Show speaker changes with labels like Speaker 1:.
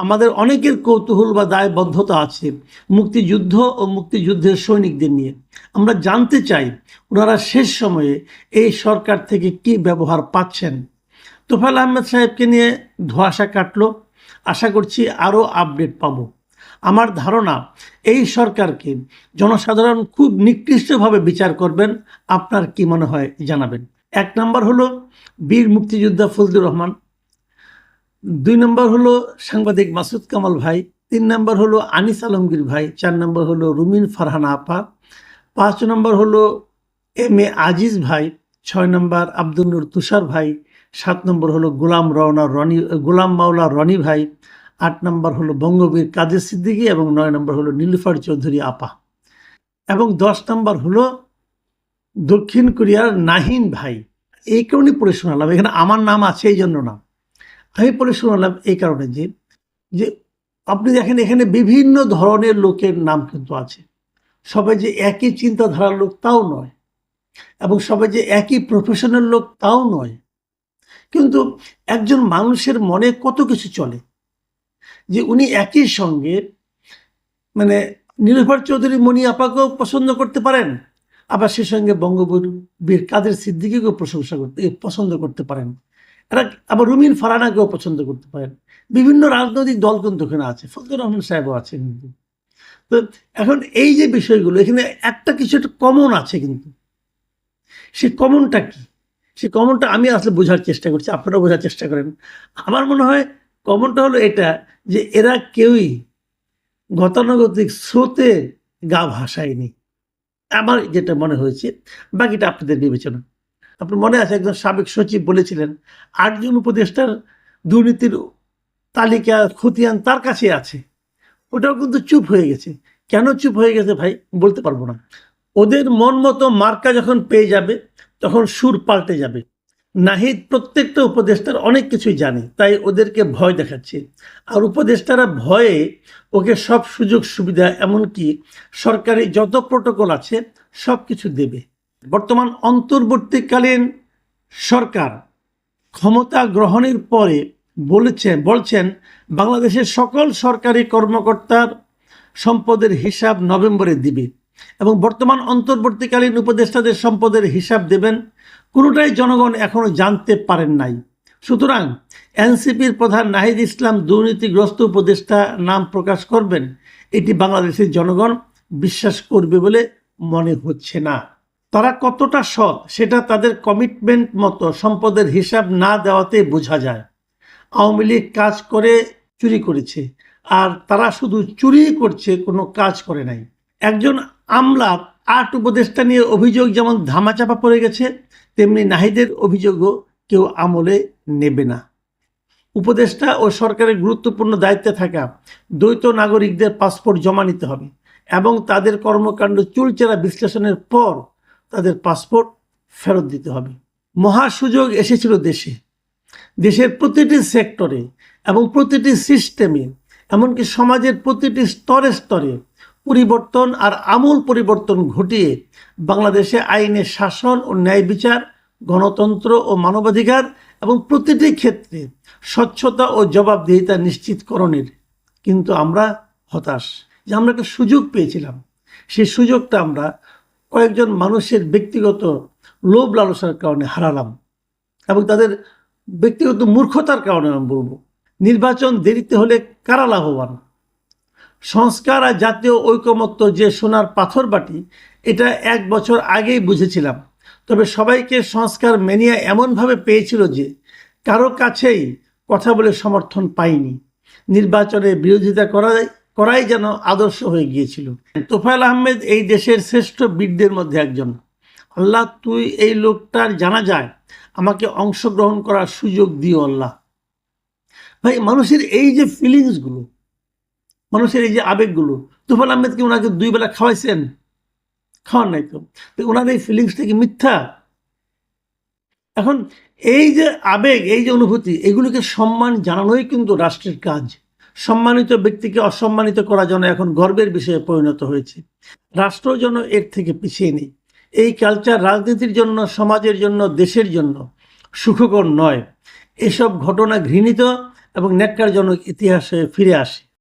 Speaker 1: আমাদের অনেকের কৌতূহল বা দায়বদ্ধতা আছে মুক্তিযুদ্ধ ও মুক্তিযুদ্ধের সৈনিকদের নিয়ে। আমরা জানতে চাই ওনারা শেষ সময়ে এই সরকার থেকে কি ব্যবহার পাচ্ছেন। তোফায়েল আহমেদ সাহেবকে নিয়ে ধোঁয়াশা কাটলো, আশা করছি আরও আপডেট পাবো। আমার ধারণা এই সরকারকে জনসাধারণ খুব নিকৃষ্টভাবে বিচার করবেন। আপনার কি মনে হয় জানাবেন। 1 নম্বর হলো বীর মুক্তিযোদ্ধা ফজলুর রহমান, 2 নম্বর হলো সাংবাদিক মাসুদ কামাল ভাই, 3 নম্বর হলো আনিস আলমগীর ভাই, 4 নম্বর হলো রুমিন ফারহানা আপা, 5 নম্বর হলো এম এ আজিজ ভাই, 6 নম্বর আব্দুল নূর তুষার ভাই, 7 নম্বর হলো গোলাম মাওলা রনি ভাই, 8 নম্বর হলো বঙ্গবীর কাদের সিদ্দিকী এবং 9 নম্বর হলো নীলুফার চৌধুরী আপা এবং 10 নম্বর হলো দক্ষিণ কোরিয়ার নাহিন ভাই। এই কারণে পড়ে শোনালাম, এখানে আমার নাম আছে এই জন্য না, আমি পড়ে শোনালাম এই কারণে যে আপনি দেখেন এখানে বিভিন্ন ধরনের লোকের নাম কিন্তু আছে। সবাই যে একই চিন্তাধারার লোক তাও নয়, এবং সবাই যে একই প্রফেশনের লোক তাও নয়। কিন্তু একজন মানুষের মনে কত কিছু চলে যে উনি একই সঙ্গে মানে নীলুফার চৌধুরী মনি আপাকেও পছন্দ করতে পারেন, আবার সে সঙ্গে বঙ্গবীর কাদের সিদ্দিকীকেও পছন্দ করতে পারেন, এরা আবার রুমিন ফারহানাকেও পছন্দ করতে পারেন। বিভিন্ন রাজনৈতিক দল কিন্তু এখানে আছে, ফজলুর রহমান সাহেবও আছে কিন্তু। তো এখন এই যে বিষয়গুলো এখানে একটা কিছু একটা কমন আছে, কিন্তু সেই কমনটা কি, সেই কমনটা আমি আসলে বোঝার চেষ্টা করছি, আপনারাও বোঝার চেষ্টা করেন। আমার মনে হয় কমনটা হলো এটা যে এরা কেউই গতানুগতিক স্রোতে গা ভাসায়নি, আমার যেটা মনে হয়েছে। বাকিটা আপনাদের বিবেচনা। আপনার মনে আছে একজন সাবেক সচিব বলেছিলেন 8 জন উপদেষ্টার দুর্নীতির তালিকা খতিয়ান তার কাছে আছে। ওটাও কিন্তু চুপ হয়ে গেছে। কেন চুপ হয়ে গেছে ভাই বলতে পারবো না। ওদের মন মতো মার্কা যখন পেয়ে যাবে তখন সুর পাল্টে যাবে। নাহিদ প্রত্যেকটা উপদেষ্টার অনেক কিছুই জানে, তাই ওদেরকে ভয় দেখাচ্ছে। আর উপদেষ্টারা ভয়ে ওকে সব সুযোগ সুবিধা, এমনকি সরকারি যত প্রোটোকল আছে সব কিছু দেবে। বর্তমান অন্তর্বর্তীকালীন সরকার ক্ষমতা গ্রহণের পরে বলছেন বাংলাদেশের সকল সরকারি কর্মকর্তার সম্পদের হিসাব নভেম্বরে দিবে এবং বর্তমান অন্তর্বর্তীকালীন উপদেষ্টাদের সম্পদের হিসাব দেবেন। কোনোটাই জনগণ এখনো জানতে পারেন নাই। সুতরাং এনসিপির প্রধান নাহিদ ইসলাম দুর্নীতিগ্রস্ত উপদেষ্টা নাম প্রকাশ করবেন, এটি বাংলাদেশের জনগণ বিশ্বাস করবে বলে মনে হচ্ছে না। তারা কতটা সৎ সেটা তাদের কমিটমেন্ট মতো সম্পদের হিসাব না দেওয়াতে বোঝা যায়। আওয়ামী লীগ কাজ করে চুরি করেছে, আর তারা শুধু চুরি করছে, কোনো কাজ করে নাই। একজন আমলার 8 উপদেষ্টা নিয়ে অভিযোগ যেমন ধামাচাপা পড়ে গেছে, তেমনি নাহিদের অভিযোগও কেউ আমলে নেবে না। উপদেষ্টা ও সরকারের গুরুত্বপূর্ণ দায়িত্বে থাকা দ্বৈত নাগরিকদের পাসপোর্ট জমা নিতে হবে এবং তাদের কর্মকাণ্ড চুলচেরা বিশ্লেষণের পর তাদের পাসপোর্ট ফেরত দিতে হবে। মহা সুযোগ এসেছিল দেশের প্রতিটি সেক্টরে এবং প্রতিটি সিস্টেমে, এমনকি সমাজের প্রতিটি স্তরে স্তরে পরিবর্তন আর আমূল পরিবর্তন ঘটিয়ে বাংলাদেশে আইনের শাসন ও ন্যায় বিচার, গণতন্ত্র ও মানবাধিকার এবং প্রতিটি ক্ষেত্রে স্বচ্ছতা ও জবাবদিহিতা নিশ্চিতকরণের। কিন্তু আমরা হতাশ যে আমরা একটা সুযোগ পেয়েছিলাম, সেই সুযোগটা আমরা কয়েকজন মানুষের ব্যক্তিগত লোভ লালসার কারণে হারালাম এবং তাদের ব্যক্তিগত মূর্খতার কারণে আমি বলবো। নির্বাচন দেরিতে হলে কারা লাভবান? সংস্কার আর জাতীয় ঐকমত্য যে সোনার পাথর বাটি, এটা 1 বছর আগেই বুঝেছিলাম। তবে সবাইকে সংস্কার মেনিয়া এমনভাবে পেয়েছিল যে কারো কাছেই কথা বলে সমর্থন পাইনি। নির্বাচনে বিরোধিতা করাই যেন আদর্শ হয়ে গিয়েছিল। তোফায়েল আহমেদ এই দেশের শ্রেষ্ঠ বীরদের মধ্যে একজন। আল্লাহ, তুই এই লোকটার জানা যায় আমাকে অংশগ্রহণ করার সুযোগ দিও আল্লাহ। ভাই, মানুষের এই যে ফিলিংসগুলো, মানুষের এই যে আবেগগুলো, তোফায়েল আহমেদকে ওনাকে 2 বেলা খাওয়াইছেন? খাওয়ার নাই তো। ওনার এই ফিলিংসটা কি মিথ্যা? এখন এই যে আবেগ, এই যে অনুভূতি, এগুলোকে সম্মান জানানোই কিন্তু রাষ্ট্রের কাজ। সম্মানিত ব্যক্তিকে অসম্মানিত করা যেন এখন গর্বের বিষয়ে পরিণত হয়েছে। রাষ্ট্র যেন এর থেকে পিছিয়ে নেই। এই কালচার রাজনীতির জন্য, সমাজের জন্য, দেশের জন্য সুখকর নয়। এসব ঘটনা ঘৃণিত এবং ন্যক্কারজনক ইতিহাসে ফিরে আসে।